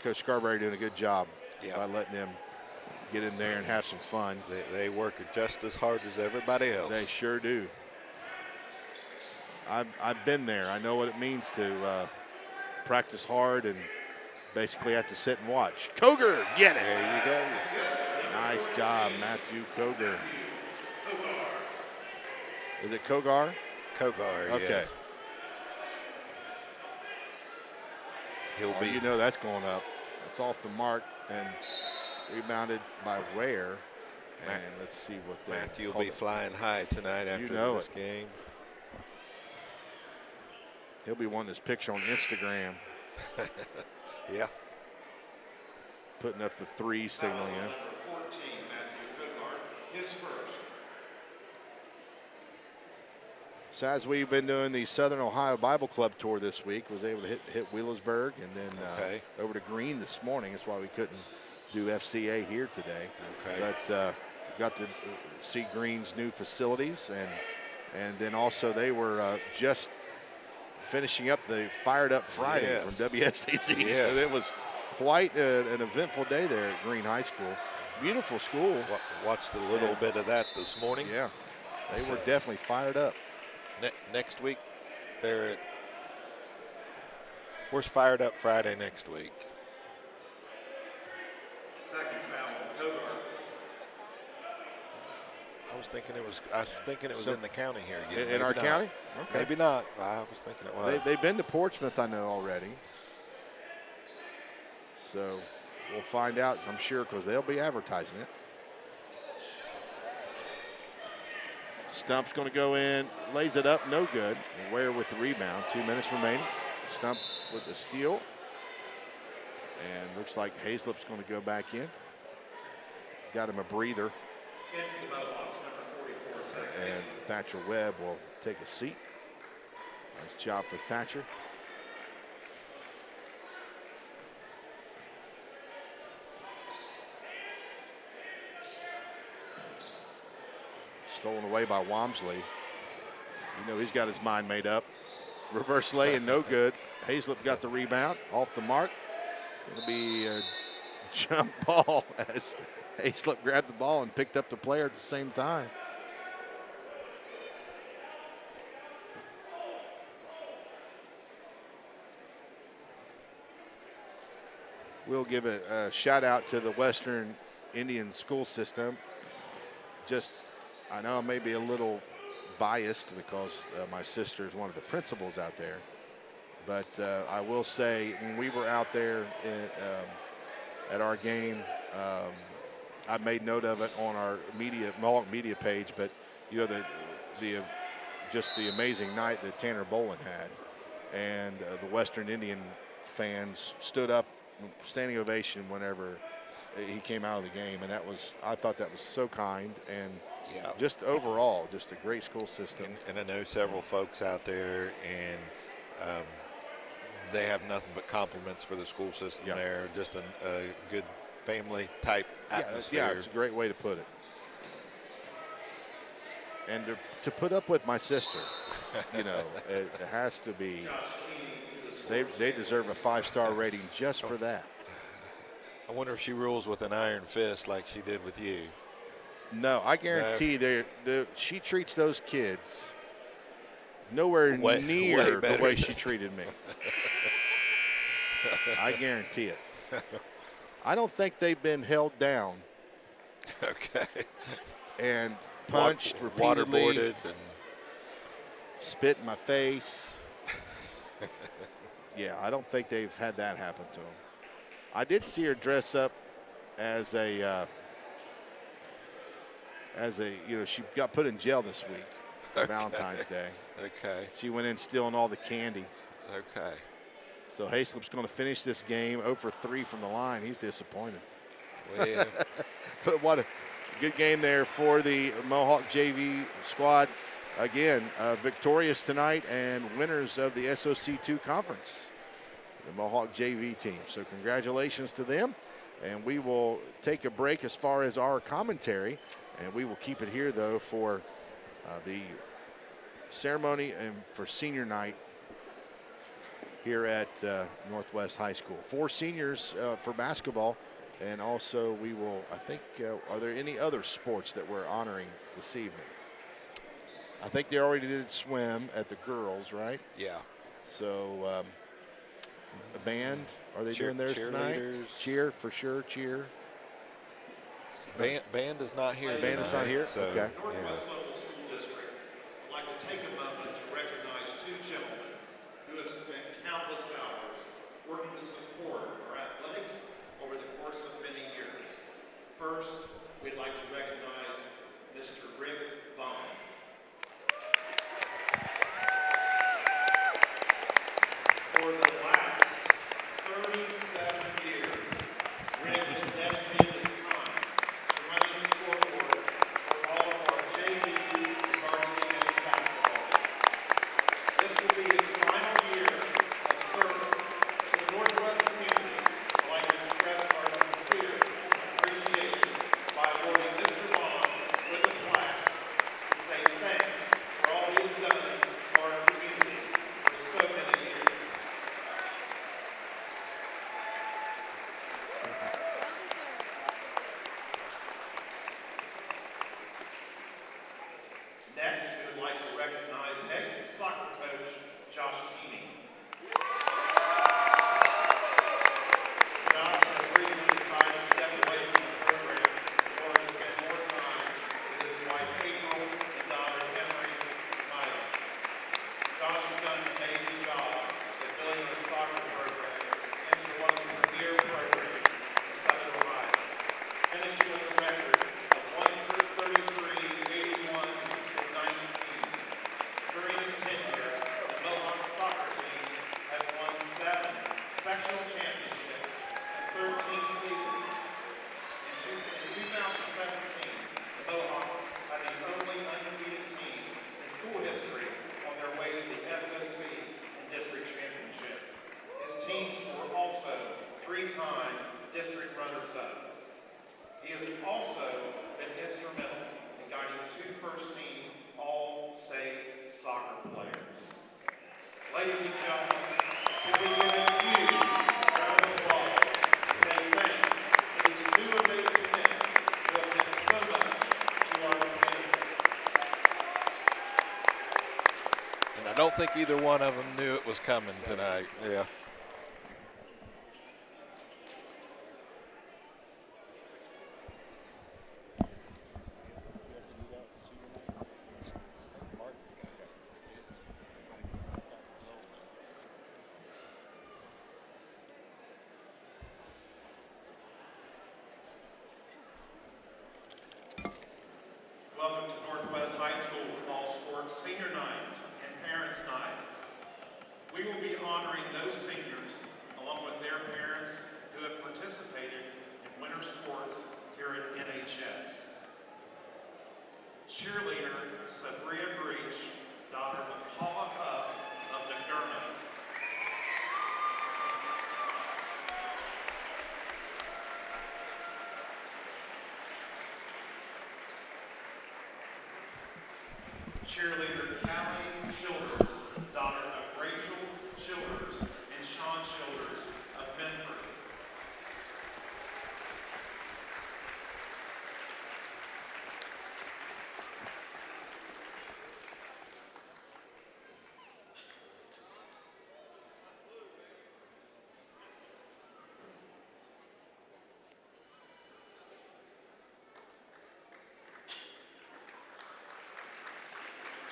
Coach Scarberry doing a good job by letting them get in there and have some fun. They work just as hard as everybody else. They sure do. I've been there. I know what it means to practice hard and basically have to sit and watch. Koger, get it. There you go. Nice job, Matthew Koger. Is it Kogar? Kogar, Okay. yes. He'll be. You know that's going up. It's off the mark and rebounded by Ware. And let's see what Matthew will be flying high tonight after this game. He'll be wanting this picture on Instagram. Yeah. Putting up the 3 signal, yeah. 14, Matthew Kogar, his first. So as we've been doing the Southern Ohio Bible Club tour this week, was able to hit Wheelersburg and then over to Greene this morning. That's why we couldn't do FCA here today. Okay. But got to see Greene's new facilities, and then also they were just finishing up the Fired Up Friday from WSAC. Yes. So it was quite an eventful day there at Greene High School. Beautiful school. Watched a little bit of that this morning. Yeah, they were definitely fired up. Next week, where's Fired Up Friday next week? Second foul on Kogar. I was thinking it was in the county here again. In our county? Okay. Maybe not. I was thinking it was. They've been to Portsmouth, I know, already. So we'll find out, I'm sure, because they'll be advertising it. Stump's going to go in, lays it up, no good. Ware with the rebound, 2 minutes remaining. Stump with the steal. And looks like Hazlip's going to go back in. Got him a breather. In for the Mohawks, number 44, Zach And Thatcher Webb will take a seat. Nice job for Thatcher. Stolen away by Walmsley. You know he's got his mind made up. Reverse lay and no good. Hazlip got the rebound off the mark. It'll be a jump ball as Hazlip grabbed the ball and picked up the player at the same time. We'll give a shout out to the Western Indian school system. I know I may be a little biased because my sister is one of the principals out there, but I will say when we were out there at our game, I made note of it on our Mohawk media page. But you know just the amazing night that Tanner Bolin had, and the Western Indian fans stood up, standing ovation whenever he came out of the game, and I thought that was so kind, and just overall, just a great school system. And I know several folks out there, and they have nothing but compliments for the school system there. Just a good family type atmosphere. Yeah, it's a great way to put it. And to put up with my sister, you know, it has to be. They deserve a 5-star rating just for that. I wonder if she rules with an iron fist like she did with you. No, I guarantee she treats those kids nowhere near the way she treated me. I guarantee it. I don't think they've been held down. Okay. And punched repeatedly. Waterboarded and spit in my face. Yeah, I don't think they've had that happen to them. I did see her dress up as a she got put in jail this week for Valentine's Day. Okay. She went in stealing all the candy. Okay. So Hazlip's going to finish this game 0 for 3 from the line. He's disappointed. Well, But what a good game there for the Mohawk JV squad. again, victorious tonight and winners of the SOC2 conference, the Mohawk JV team. So congratulations to them. And we will take a break as far as our commentary, and we will keep it here, though, for the ceremony and for senior night here at Northwest High School. 4 seniors for basketball, and also we will, I think, are there any other sports that we're honoring this evening? I think they already did swim at the girls, right? Yeah. So the band, are they doing theirs tonight? Cheer, for sure, cheer. Band is not here. Band is not here? So, okay. Northwest Local School District would like to take a moment to recognize 2 gentlemen who have spent countless hours working to support our athletics over the course of many years. First, we'd like to recognize Mr. Rick Bond. For the last 37 years, Rick has dedicated his time to running the scoreboard for all of our JV and varsity men's basketball. This will be his final year of service to the Northwest community. I'd like to express our sincere appreciation by awarding Mr. Bond with a plaque to say thanks for all he has done for our community for so many years. Next, we would like to recognize head soccer coach Josh Keeney. Josh has recently decided to step away from the program in order to spend more time with his wife April and daughters Henry and Maya. Josh has done an amazing job at building the soccer program into one of the premier programs in Southern Ohio, finishing with a record of 133, 81, and 19. During his tenure, the Mohawks soccer team has won 7 sectional championships in 13 seasons. In 2017, the Mohawks had the only undefeated team in school history on their way to the SOC and district championship. His teams were also 3-time district runners-up. He has also been instrumental in guiding 2 first-team all-state soccer players. Ladies and gentlemen, if we give a huge round of applause to say thanks to these 2 amazing men who have meant so much to our community. and I don't think either one of them knew it was coming tonight. Yeah. Welcome to Northwest High School Fall Sports Senior Night and Parents Night. We will be honoring those seniors along with their parents who have participated in winter sports here at NHS. Cheerleader Sabria Breach, daughter of Paula Huff of McDermott. Cheerleader Callie Childers, daughter of Rachel Childers and Sean Childers of Medford.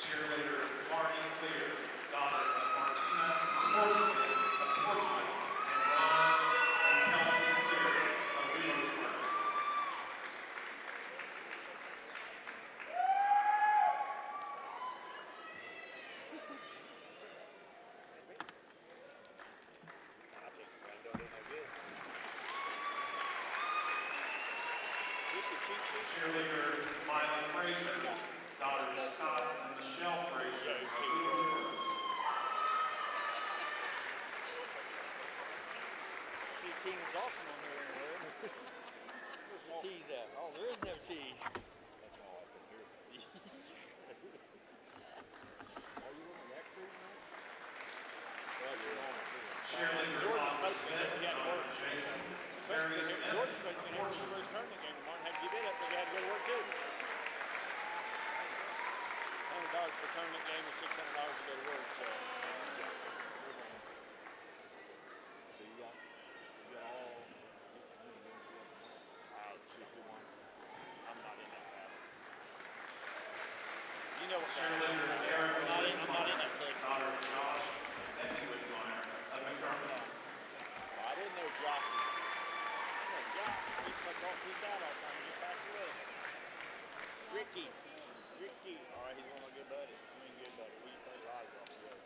Cheerleader Marty Clear, daughter of Martina Horsley of Portsmouth and Ron and Kelsey Clear of Wheelersburg. Cheerleader Miley Frazier, daughter of Scott and Michelle Cheerleader Jordan's Oliver supposed to be Smith, there. He had to work. Jason. Terry Jordan's Smith, supposed to be there for his first tournament game. Martin had to give it up because he had to go to work too. $100 for a tournament game and $600 to go to work. So you got all. Choose one. I'm not in that battle. You know what? Cheerleader Erica I'm not in Whitmire, that clique. daughter of Josh Becky Whitmire of McDermott. I didn't know Josh was. I know Josh. He used to talk to his dad all the time. He just passed away. Ricky. All right, he's one of my good buddies. I mean, good buddy. We play volleyball together.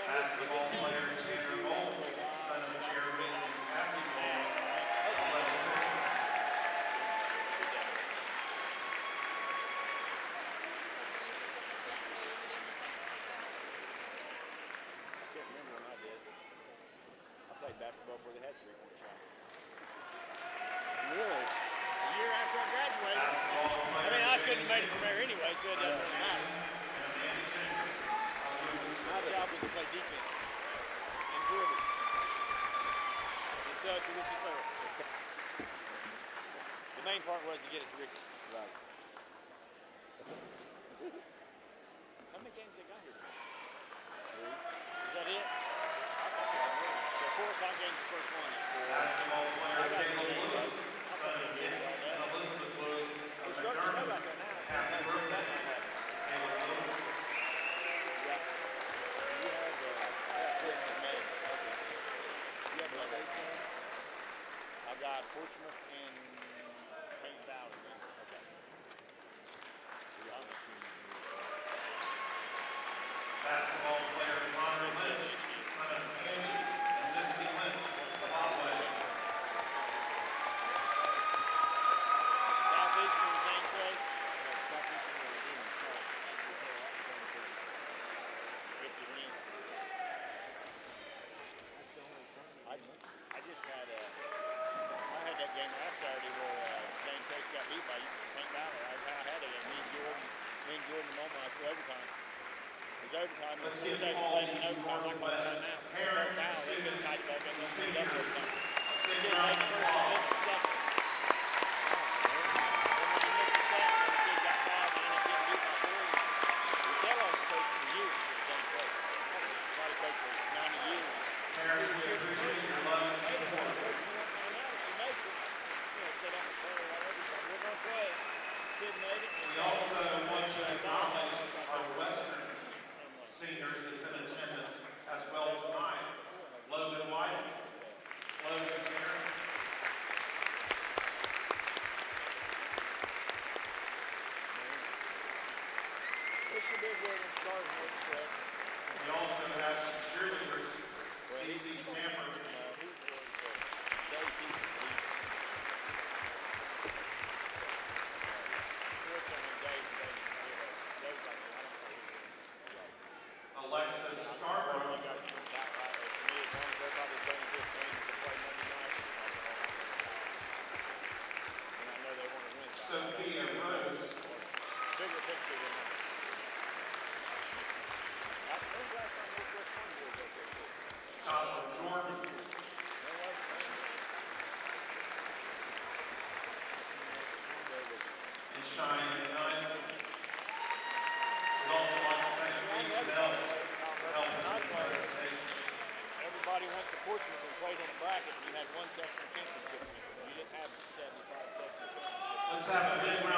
Basketball player Tanner Bolt, son of Chairman Cassie Bolt, of West Richmond. I can't remember when I did. I played basketball before they had three-point shot. Really? A year after I graduated. Basketball I player mean, I couldn't have made it James from there anyway, so it son of doesn't matter. Jason and Amanda Jenkins of Lewis My job was to play defense and dribble and throw it to Ricky Farrell. The main part was to get it to Ricky. Right. How many games they got here tonight? 3. Is that it? So 4 o'clock game's the first one. Basketball player Caleb Lewis, son of Nick and Elizabeth Lewis of It's starting to snow McDermott. out there now. Happy birthday, Caleb Lewis. You had Portsmouth Meds. Okay. You have Mondays coming? I got Portsmouth and Paint Valley. Okay. Basketball player Connor Lynch, son of Andy and Misty Lynch of Otway. Southeastern St. Trace. If you win. I just had I had that game last Saturday where St. Trace got beat by Paint Valley. I had that game. Me and Jordan the moment I threw overtime. It was overtime. Let's 4 give seconds all left in these overtime. I called Northwest timeout. parents, Foul. They couldn't students, tie it back up. and They seniors double a overtime. big Kid round made of the first applause. and missed the second. Then when he missed the second, the kid got fouled and ended up getting beat by 4. The Kellogg's coach for years at St. Trace. Probably coached for 90 years. Parents, we appreciate your love and support. We also want to acknowledge our Western seniors that's in attendance as well tonight. Logan White. Logan's here. We also have some cheerleaders. CC Stamper. Alexis Scarborough. Sophia Rose. Bigger picture than that. Scott Jordan. And Cheyenne Nisley. We'd also like to thank Lee Bell for helping with the presentation. Everybody went to Portsmouth and played in a bracket, and you had one sectional championship. You didn't have 75 sectional championships. Let's have a big round